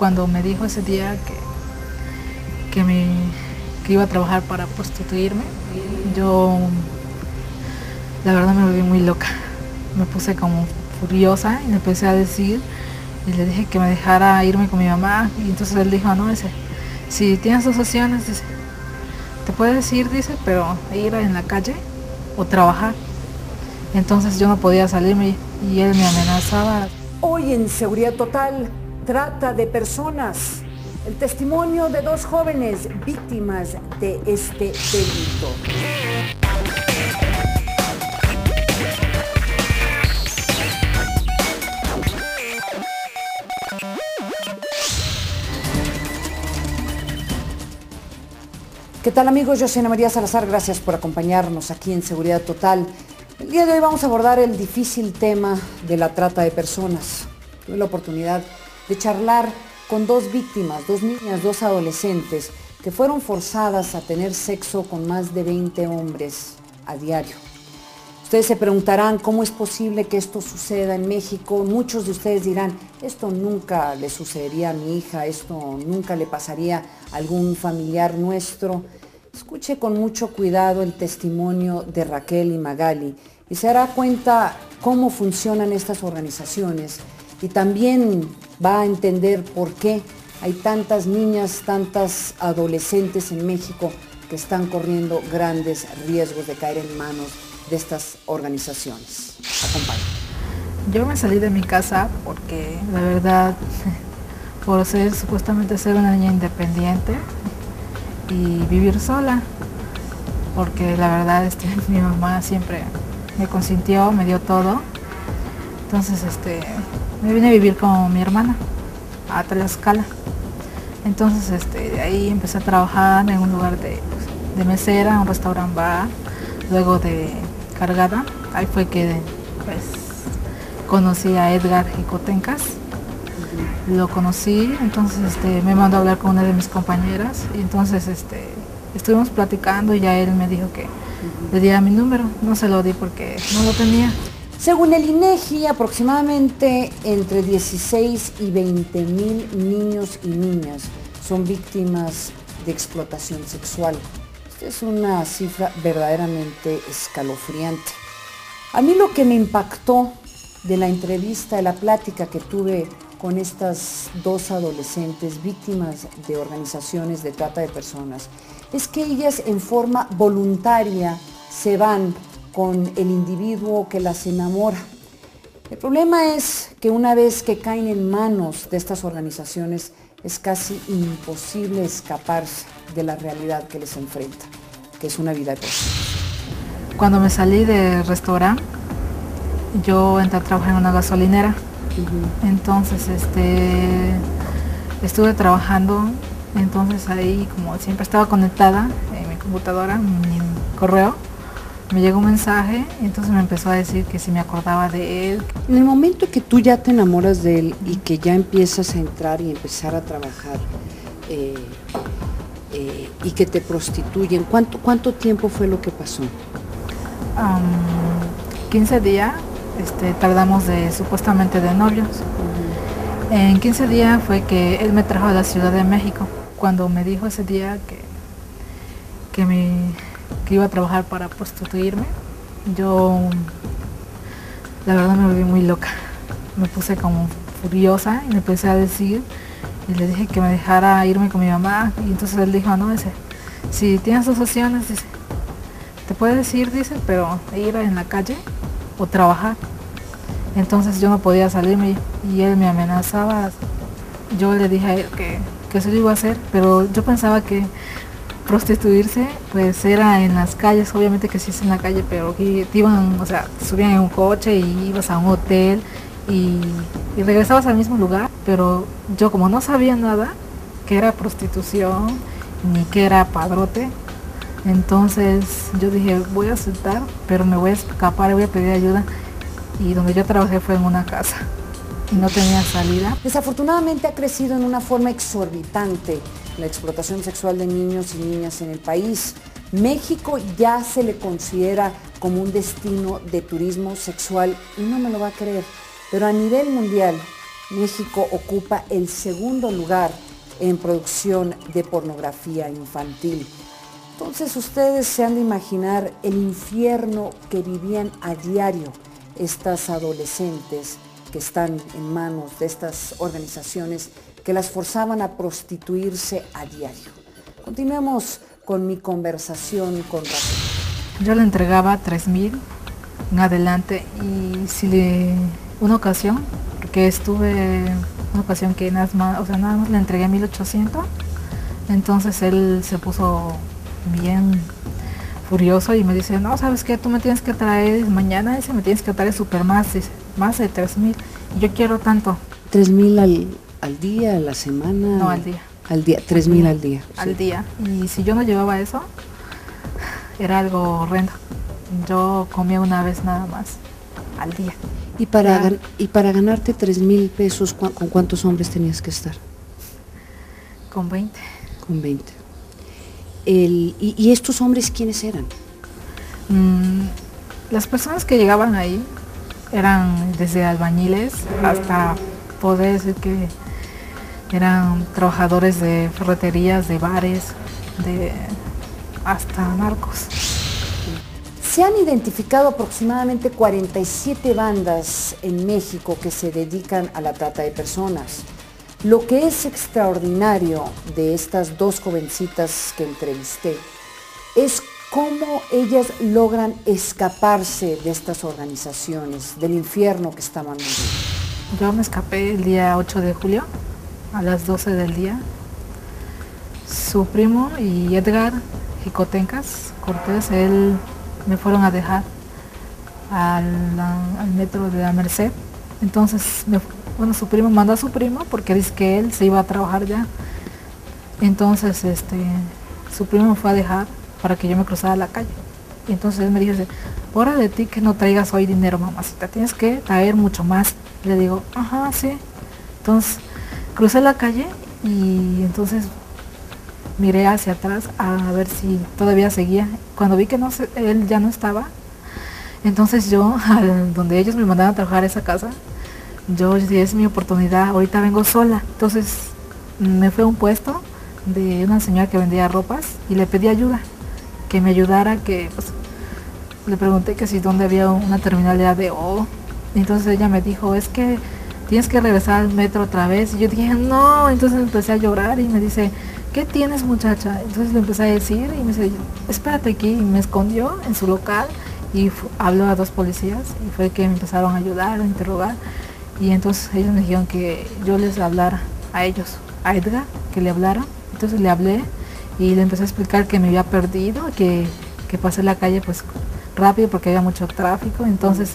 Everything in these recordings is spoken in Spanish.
Cuando me dijo ese día que iba a trabajar para prostituirme, yo la verdad me volví muy loca. Me puse como furiosa y le empecé a decir y le dije que me dejara irme con mi mamá. Y entonces él dijo, no, dice, si tienes dos opciones, dice, te puedes ir, dice, pero ir en la calle o trabajar. Entonces yo no podía salirme y él me amenazaba. Hoy en Seguridad Total, trata de personas. El testimonio de dos jóvenes víctimas de este delito. ¿Qué tal, amigos? Yo soy Ana María Salazar, gracias por acompañarnos aquí en Seguridad Total. El día de hoy vamos a abordar el difícil tema de la trata de personas. Tuve la oportunidad de charlar con dos víctimas, dos niñas, dos adolescentes, que fueron forzadas a tener sexo con más de 20 hombres a diario. Ustedes se preguntarán cómo es posible que esto suceda en México. Muchos de ustedes dirán, esto nunca le sucedería a mi hija, esto nunca le pasaría a algún familiar nuestro. Escuche con mucho cuidado el testimonio de Raquel y Magali y se dará cuenta cómo funcionan estas organizaciones y también va a entender por qué hay tantas niñas, tantas adolescentes en México que están corriendo grandes riesgos de caer en manos de estas organizaciones. Acompáñenme. Yo me salí de mi casa porque la verdad, por supuestamente ser una niña independiente y vivir sola, porque la verdad mi mamá siempre me consintió, me dio todo. Entonces me vine a vivir con mi hermana a Tlaxcala. Entonces de ahí empecé a trabajar en un lugar de mesera, un restaurante bar, luego de cargada. Ahí fue que pues conocí a Edgar Jicotencas. Lo conocí, entonces me mandó a hablar con una de mis compañeras y entonces estuvimos platicando y ya él me dijo que le diera mi número. No se lo di porque no lo tenía. Según el INEGI, aproximadamente entre 16 y 20 mil niños y niñas son víctimas de explotación sexual. Esta es una cifra verdaderamente escalofriante. A mí lo que me impactó de la entrevista, de la plática que tuve con estas dos adolescentes víctimas de organizaciones de trata de personas, es que ellas en forma voluntaria se van con el individuo que las enamora. El problema es que una vez que caen en manos de estas organizaciones, es casi imposible escaparse de la realidad que les enfrenta, que es una vida de personas. Cuando me salí del restaurante, yo entré a trabajar en una gasolinera. Entonces estuve trabajando, entonces ahí como siempre estaba conectada en mi computadora, en mi correo, me llegó un mensaje y entonces me empezó a decir que si me acordaba de él. En el momento que tú ya te enamoras de él y que ya empiezas a entrar y empezar a trabajar y que te prostituyen, ¿cuánto tiempo fue lo que pasó? 15 días tardamos supuestamente de novios. En 15 días fue que él me trajo a la Ciudad de México. Cuando me dijo ese día que iba a trabajar para prostituirme, yo la verdad me volví muy loca. Me puse como furiosa y le empecé a decir y le dije que me dejara irme con mi mamá. Y entonces él dijo, no, dice, si tienes dos opciones, dice, te puedes ir, dice, pero ir en la calle o trabajar. Entonces yo no podía salirme y él me amenazaba. Yo le dije a él que eso lo iba a hacer, pero yo pensaba que prostituirse pues era en las calles, obviamente que sí es en la calle, pero que te iban, o sea, te subían en un coche y ibas a un hotel y regresabas al mismo lugar, pero yo como no sabía nada que era prostitución ni que era padrote, entonces yo dije, voy a aceptar, pero me voy a escapar, voy a pedir ayuda. Y donde yo trabajé fue en una casa y no tenía salida. Desafortunadamente ha crecido en una forma exorbitante la explotación sexual de niños y niñas en el país. México ya se le considera como un destino de turismo sexual y no me lo va a creer, pero a nivel mundial México ocupa el segundo lugar en producción de pornografía infantil. Entonces ustedes se han de imaginar el infierno que vivían a diario estas adolescentes que están en manos de estas organizaciones que las forzaban a prostituirse a diario. Continuemos con mi conversación con Raquel. Yo le entregaba 3,000 en adelante y una ocasión, porque estuve una ocasión que nada más le entregué 1,800, entonces él se puso bien furioso y me dice, no, ¿sabes qué? Tú me tienes que traer mañana, me tienes que traer super más de 3,000, y yo quiero tanto. 3,000 al día, a la semana. No, al día. Al día, 3,000 al día. Al día. Y si yo no llevaba eso, era algo horrendo. Yo comía una vez nada más al día. Y para ganarte 3,000 pesos, ¿con cuántos hombres tenías que estar? Con 20. Con 20. ¿Y estos hombres quiénes eran? Las personas que llegaban ahí eran desde albañiles hasta, poder decir que eran trabajadores de ferreterías, de bares, hasta narcos. Se han identificado aproximadamente 47 bandas en México que se dedican a la trata de personas. Lo que es extraordinario de estas dos jovencitas que entrevisté es cómo ellas logran escaparse de estas organizaciones, del infierno que estaban viviendo. Yo me escapé el día 8 de julio a las 12 del día. Su primo y Edgar Jicotencas Cortés, él me fueron a dejar al metro de la Merced. Entonces, su primo mandó a su primo porque dice que él se iba a trabajar ya. Entonces, su primo me fue a dejar para que yo me cruzara la calle. Y entonces él me dijo, hora de ti que no traigas hoy dinero, mamacita, tienes que traer mucho más. Y le digo, ajá, sí. Entonces, crucé la calle y entonces miré hacia atrás a ver si todavía seguía. Cuando vi que él ya no estaba, entonces yo, donde ellos me mandaban a trabajar a esa casa, yo dije, es mi oportunidad, ahorita vengo sola. Entonces me fue a un puesto de una señora que vendía ropas y le pedí ayuda, que me ayudara, le pregunté que si dónde había una terminal de ADO. Entonces ella me dijo, es que tienes que regresar al metro otra vez. Y yo dije, no. Entonces empecé a llorar y me dice, ¿qué tienes, muchacha? Entonces le empecé a decir y me dice, espérate aquí. Y me escondió en su local y habló a 2 policías y fue que me empezaron a ayudar, a interrogar. Y entonces ellos me dijeron que yo les hablara a ellos, a Edgar, que le hablara. Entonces le hablé y le empecé a explicar que me había perdido, que pasé la calle pues rápido porque había mucho tráfico. Entonces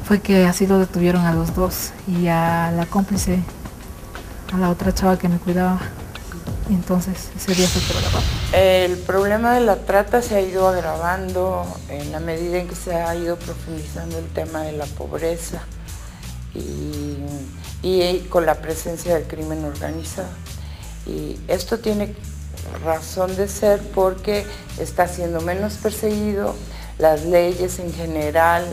fue que así lo detuvieron a los 2 y a la cómplice, a la otra chava que me cuidaba. Entonces ese día fue que lo grababa. El problema de la trata se ha ido agravando en la medida en que se ha ido profundizando el tema de la pobreza y con la presencia del crimen organizado. Y esto tiene razón de ser porque está siendo menos perseguido, las leyes en general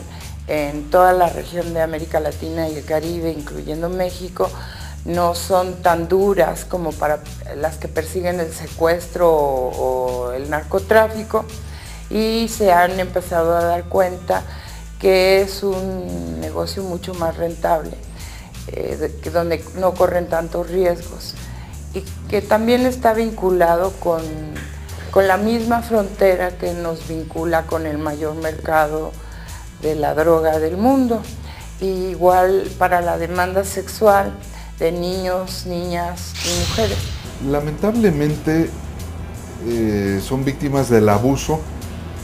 en toda la región de América Latina y el Caribe, incluyendo México, no son tan duras como para las que persiguen el secuestro o el narcotráfico, y se han empezado a dar cuenta que es un negocio mucho más rentable, donde no corren tantos riesgos, y que también está vinculado con la misma frontera que nos vincula con el mayor mercado de la droga del mundo. Y igual para la demanda sexual de niños, niñas y mujeres. Lamentablemente son víctimas del abuso,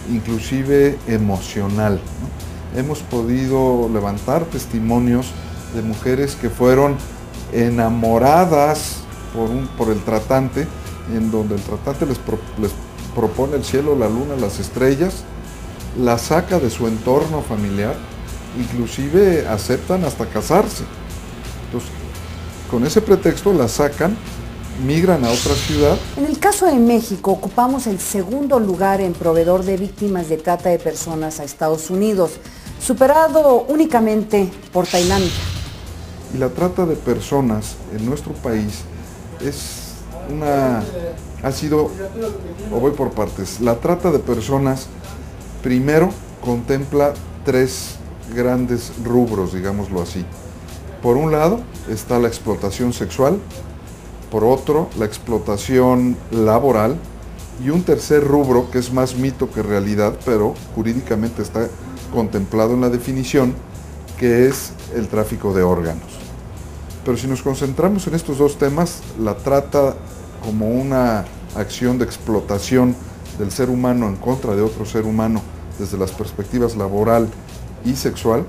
inclusive emocional, ¿no? Hemos podido levantar testimonios de mujeres que fueron enamoradas por el tratante, en donde el tratante les propone el cielo, la luna, las estrellas, la saca de su entorno familiar, inclusive aceptan hasta casarse. Entonces, con ese pretexto la sacan, migran a otra ciudad. En el caso de México, ocupamos el segundo lugar en proveedor de víctimas de trata de personas a Estados Unidos, superado únicamente por Tailandia. Y la trata de personas en nuestro país ha sido, o voy por partes, la trata de personas primero contempla tres grandes rubros, digámoslo así. Por un lado está la explotación sexual, por otro la explotación laboral y un tercer rubro que es más mito que realidad, pero jurídicamente está contemplado en la definición, que es el tráfico de órganos. Pero si nos concentramos en estos dos temas, la trata como una acción de explotación del ser humano en contra de otro ser humano desde las perspectivas laboral y sexual,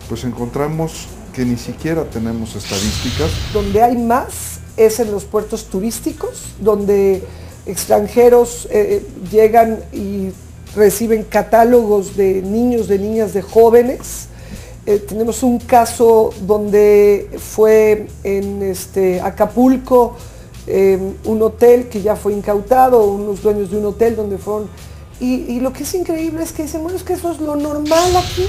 pues encontramos que ni siquiera tenemos estadísticas. Donde hay más es en los puertos turísticos, donde extranjeros llegan y reciben catálogos de niños, de niñas, de jóvenes. Tenemos un caso donde fue en Acapulco, un hotel que ya fue incautado, unos dueños de un hotel donde fueron, y lo que es increíble es que dicen, bueno, es que eso es lo normal aquí.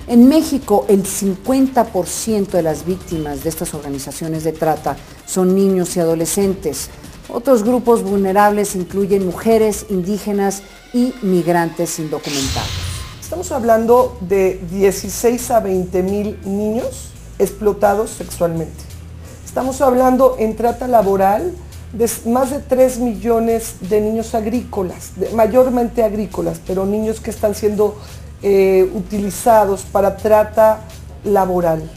En México, el 50% de las víctimas de estas organizaciones de trata son niños y adolescentes. Otros grupos vulnerables incluyen mujeres, indígenas y migrantes indocumentados. Estamos hablando de 16 a 20,000 niños explotados sexualmente. Estamos hablando en trata laboral de más de 3 millones de niños agrícolas, mayormente agrícolas, pero niños que están siendo utilizados para trata laboral.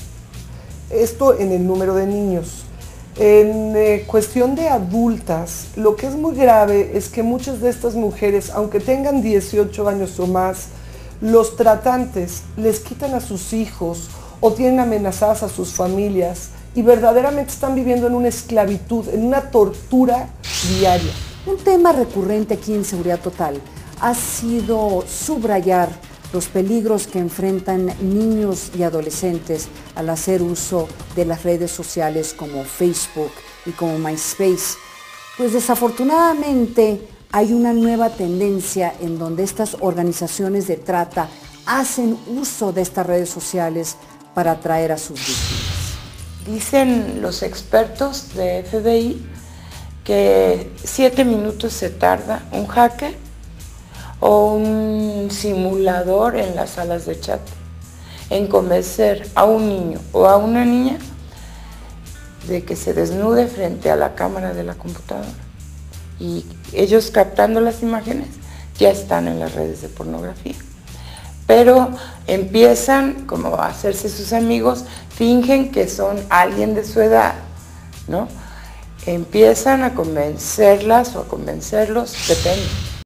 Esto en el número de niños. En cuestión de adultas, lo que es muy grave es que muchas de estas mujeres, aunque tengan 18 años o más, los tratantes les quitan a sus hijos o tienen amenazadas a sus familias y verdaderamente están viviendo en una esclavitud, en una tortura diaria. Un tema recurrente aquí en Seguridad Total ha sido subrayar los peligros que enfrentan niños y adolescentes al hacer uso de las redes sociales como Facebook y como MySpace. Pues desafortunadamente hay una nueva tendencia en donde estas organizaciones de trata hacen uso de estas redes sociales para atraer a sus víctimas. Dicen los expertos de FBI que 7 minutos se tarda un hacker o un simulador en las salas de chat en convencer a un niño o a una niña de que se desnude frente a la cámara de la computadora. Y ellos captando las imágenes ya están en las redes de pornografía. Pero empiezan como a hacerse sus amigos, fingen que son alguien de su edad, ¿no? Empiezan a convencerlas o a convencerlos, depende.